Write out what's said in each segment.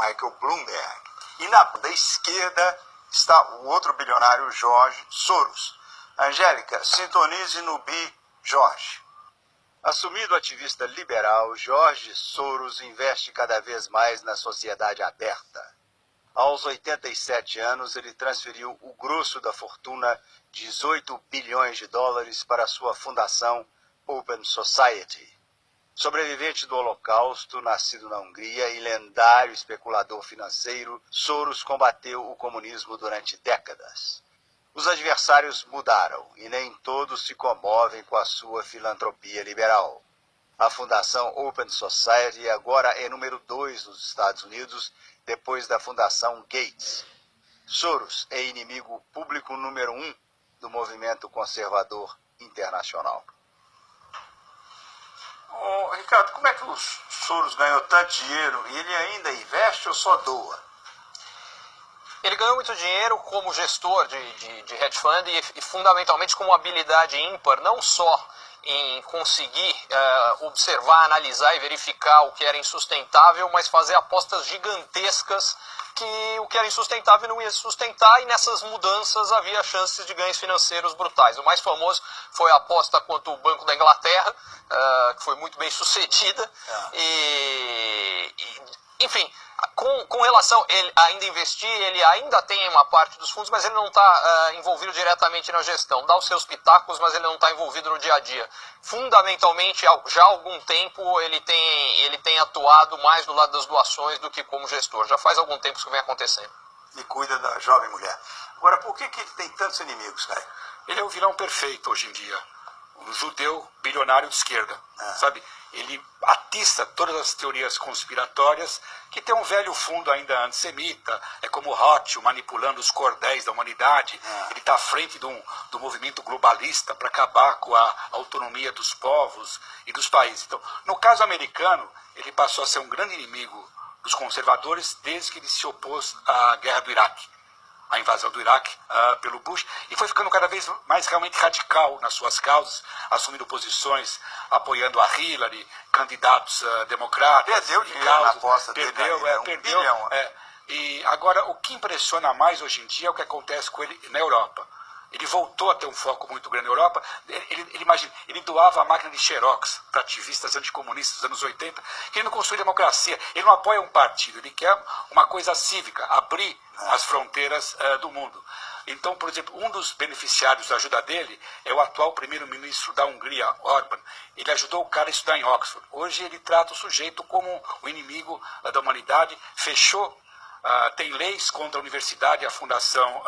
Michael Bloomberg. E da esquerda está o outro bilionário George Soros. Angélica, sintonize no Bi Jorge. Assumido ativista liberal, George Soros investe cada vez mais na sociedade aberta. Aos 87 anos, ele transferiu o grosso da fortuna, 18 bilhões de dólares, para sua fundação Open Society. Sobrevivente do Holocausto, nascido na Hungria e lendário especulador financeiro, Soros combateu o comunismo durante décadas. Os adversários mudaram e nem todos se comovem com a sua filantropia liberal. A Fundação Open Society agora é número 2 nos Estados Unidos, depois da Fundação Gates. Soros é inimigo público número 1 do movimento conservador internacional. Ricardo, como é que o Soros ganhou tanto dinheiro e ele ainda investe ou só doa? Ele ganhou muito dinheiro como gestor de hedge fund e fundamentalmente com uma habilidade ímpar, não só em conseguir observar, analisar e verificar o que era insustentável, mas fazer apostas gigantescas que o que era insustentável não ia se sustentar, e nessas mudanças havia chances de ganhos financeiros brutais. O mais famoso foi a aposta contra o Banco da Inglaterra, que foi muito bem sucedida, enfim, com relação a ele ainda investir, ele ainda tem uma parte dos fundos, mas ele não está envolvido diretamente na gestão. Dá os seus pitacos, mas ele não está envolvido no dia a dia. Fundamentalmente, já há algum tempo, ele tem atuado mais do lado das doações do que como gestor. Já faz algum tempo isso que vem acontecendo. E cuida da jovem mulher. Agora, por que ele tem tantos inimigos, cara? Ele é o vilão perfeito hoje em dia. Um judeu bilionário de esquerda, sabe? Ele atiça todas as teorias conspiratórias que tem um velho fundo ainda antissemita. É como Rothschild manipulando os cordéis da humanidade. Ele está à frente do movimento globalista para acabar com a autonomia dos povos e dos países. Então, no caso americano, ele passou a ser um grande inimigo dos conservadores desde que ele se opôs à guerra do Iraque. A invasão do Iraque pelo Bush, e foi ficando cada vez mais realmente radical nas suas causas, assumindo posições, apoiando a Hillary, candidatos democratas. Perdeu dinheiro na aposta dele. Perdeu. E agora, o que impressiona mais hoje em dia é o que acontece com ele na Europa. Ele voltou a ter um foco muito grande na Europa. Imagina, ele doava a máquina de Xerox para ativistas anticomunistas dos anos 80, que ele não construiu democracia. Ele não apoia um partido, ele quer uma coisa cívica, abrir as fronteiras do mundo. Então, por exemplo, um dos beneficiários da ajuda dele é o atual primeiro-ministro da Hungria, Orbán. Ele ajudou o cara a estudar em Oxford. Hoje ele trata o sujeito como o inimigo da humanidade, fechou, tem leis contra a universidade e a fundação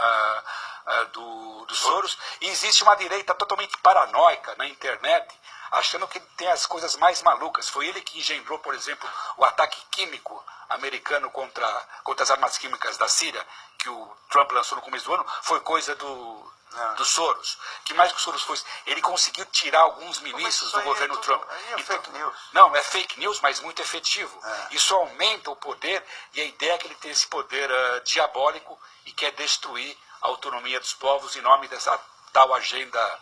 do Soros, e existe uma direita totalmente paranoica na internet, achando que tem as coisas mais malucas. Foi ele que engendrou, por exemplo, o ataque químico americano contra as armas químicas da Síria, que o Trump lançou no começo do ano, foi coisa do Soros. Que mais que o Soros foi? Ele conseguiu tirar alguns ministros do governo Trump. É fake news. Não, é fake news, mas muito efetivo. Isso aumenta o poder, e a ideia é que ele tem esse poder diabólico e quer destruir a autonomia dos povos em nome dessa tal agenda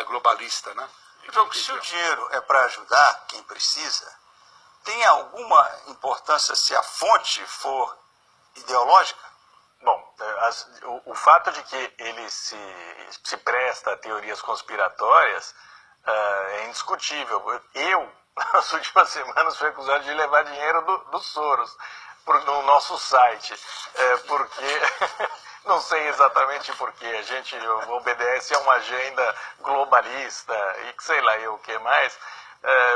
globalista, né? Então, se o dinheiro é para ajudar quem precisa, tem alguma importância se a fonte for ideológica? Bom, o fato de que ele se presta a teorias conspiratórias é indiscutível. Eu, nas últimas semanas, fui acusado de levar dinheiro do Soros no nosso site, porque... Não sei exatamente porquê, a gente obedece a uma agenda globalista e que sei lá eu o que mais,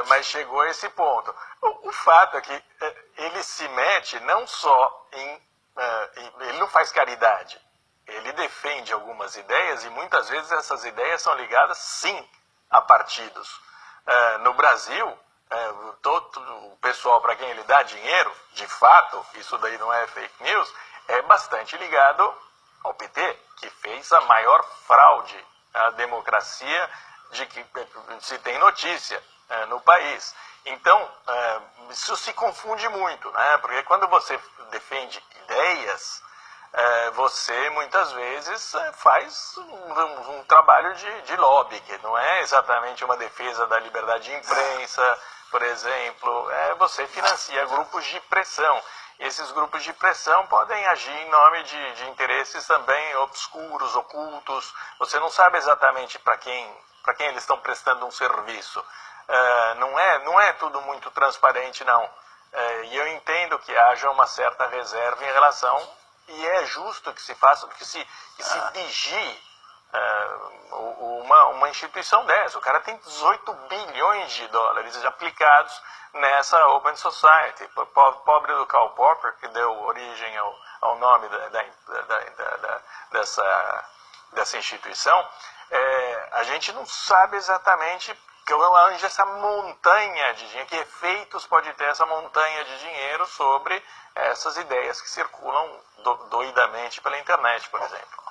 mas chegou a esse ponto. O fato é que ele se mete não só ele não faz caridade, ele defende algumas ideias e muitas vezes essas ideias são ligadas sim a partidos. No Brasil, todo o pessoal para quem ele dá dinheiro, de fato, isso daí não é fake news, é bastante ligado ao PT, que fez a maior fraude à democracia de que se tem notícia no país. Então, isso se confunde muito, né? Porque quando você defende ideias, você muitas vezes faz um trabalho de lobby, que não é exatamente uma defesa da liberdade de imprensa, por exemplo, você financia grupos de pressão. esses grupos de pressão podem agir em nome de interesses também obscuros, ocultos. Você não sabe exatamente para quem eles estão prestando um serviço. Não é tudo muito transparente, não. E eu entendo que haja uma certa reserva em relação, e é justo que se faça, que se vigie uma instituição dessa. O cara tem 18 bilhões de dólares aplicados nessa Open Society. Pobre do Karl Popper, que deu origem ao nome dessa instituição, a gente não sabe exatamente onde essa montanha de dinheiro, que efeitos pode ter essa montanha de dinheiro sobre essas ideias que circulam doidamente pela internet, por exemplo.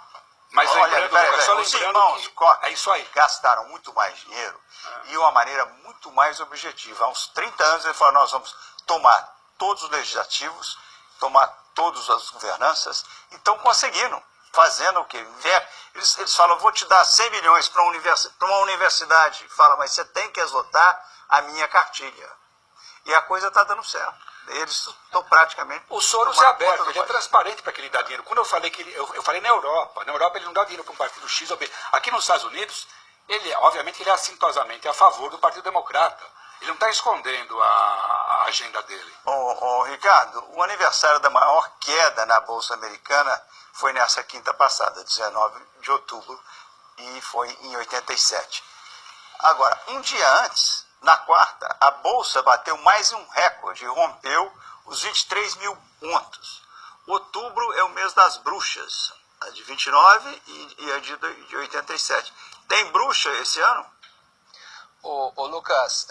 Mas os irmãos é isso aí. Gastaram muito mais dinheiro e de uma maneira muito mais objetiva. Há uns 30 anos eles falaram, nós vamos tomar todos os legislativos, tomar todas as governanças, e estão conseguindo. Fazendo o quê? Eles falam, vou te dar 100 milhões para uma universidade. Fala, mas você tem que exotar a minha cartilha. E a coisa está dando certo. Eles estão praticamente... O Soros é aberto, ele é transparente para que ele dá dinheiro. Quando eu falei que eu falei na Europa ele não dá dinheiro para um partido X ou B. Aqui nos Estados Unidos, obviamente ele é assintosamente a favor do Partido Democrata. Ele não está escondendo a agenda dele. Ricardo, o aniversário da maior queda na Bolsa Americana foi nessa quinta passada, 19 de outubro, e foi em 87. Agora, um dia antes, na quarta, a Bolsa bateu mais um recorde, rompeu os 23 mil pontos. Outubro é o mês das bruxas, a de 29 e a de 87. Tem bruxa esse ano? Lucas,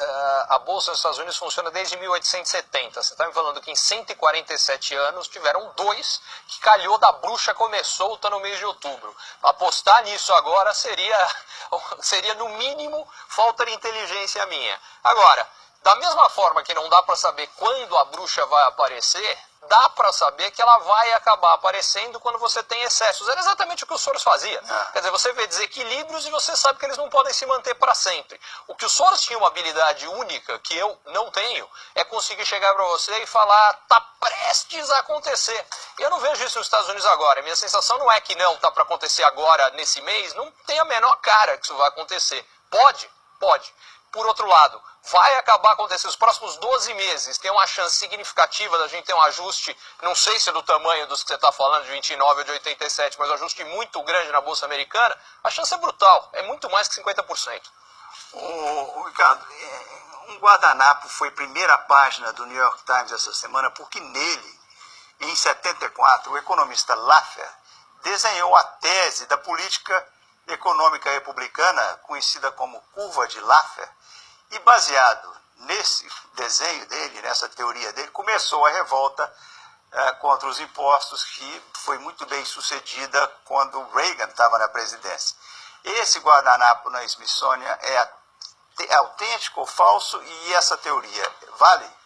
a Bolsa nos Estados Unidos funciona desde 1870. Você está me falando que em 147 anos tiveram 2 que calhou da bruxa começou no mês de outubro. Apostar nisso agora seria no mínimo falta de inteligência minha. Agora, da mesma forma que não dá para saber quando a bruxa vai aparecer, dá para saber que ela vai acabar aparecendo quando você tem excessos. Era exatamente o que o Soros fazia. Quer dizer, você vê desequilíbrios e você sabe que eles não podem se manter para sempre. O que o Soros tinha uma habilidade única, que eu não tenho, é conseguir chegar para você e falar, tá prestes a acontecer. E eu não vejo isso nos Estados Unidos agora. A minha sensação não é que não tá para acontecer agora, nesse mês, não tem a menor cara que isso vai acontecer. Pode. Por outro lado, vai acabar acontecendo nos próximos 12 meses, tem uma chance significativa da gente ter um ajuste, não sei se é do tamanho dos que você está falando, de 29 ou de 87, mas um ajuste muito grande na Bolsa Americana, a chance é brutal, é muito mais que 50%. Ricardo, um guardanapo foi primeira página do New York Times essa semana, porque nele, em 74, o economista Laffer desenhou a tese da política econômica republicana, conhecida como curva de Laffer, e baseado nesse desenho dele, nessa teoria dele, começou a revolta contra os impostos, que foi muito bem sucedida quando Reagan estava na presidência. Esse guardanapo na Smithsonian é autêntico ou falso, e essa teoria vale?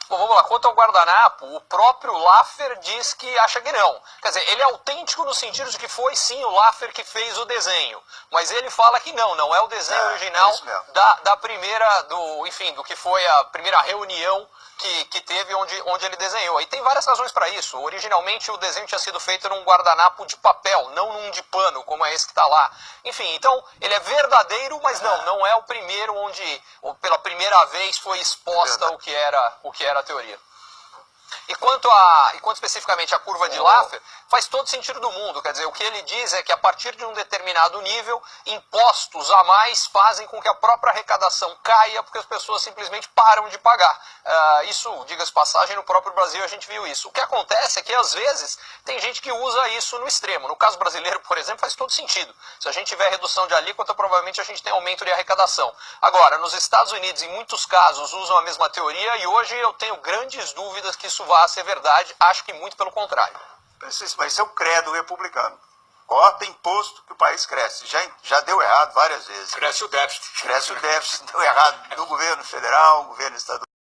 Bom, vamos lá. Quanto ao guardanapo, o próprio Laffer diz que acha que não. Quer dizer, ele é autêntico no sentido de que foi sim o Laffer que fez o desenho. Mas ele fala que não é o desenho original da primeira, do que foi a primeira reunião que teve onde ele desenhou. E tem várias razões para isso. Originalmente o desenho tinha sido feito num guardanapo de papel, não num de pano, como é esse que está lá. Enfim, então ele é verdadeiro, mas não é o primeiro onde pela primeira vez foi exposta o que era a teoria. E quanto especificamente à curva de Laffer, faz todo sentido do mundo. Quer dizer, o que ele diz é que a partir de um determinado nível, impostos a mais fazem com que a própria arrecadação caia, porque as pessoas simplesmente param de pagar. Isso, diga-se passagem, no próprio Brasil a gente viu isso. O que acontece é que às vezes tem gente que usa isso no extremo. No caso brasileiro, por exemplo, faz todo sentido. Se a gente tiver redução de alíquota, provavelmente a gente tem aumento de arrecadação. Agora, nos Estados Unidos, em muitos casos, usam a mesma teoria, e hoje eu tenho grandes dúvidas que isso vá ser verdade. Acho que muito pelo contrário. Mas isso é o credo republicano. Corta imposto que o país cresce. Já deu errado várias vezes. Cresce o déficit. Deu errado no governo federal, governo estadual.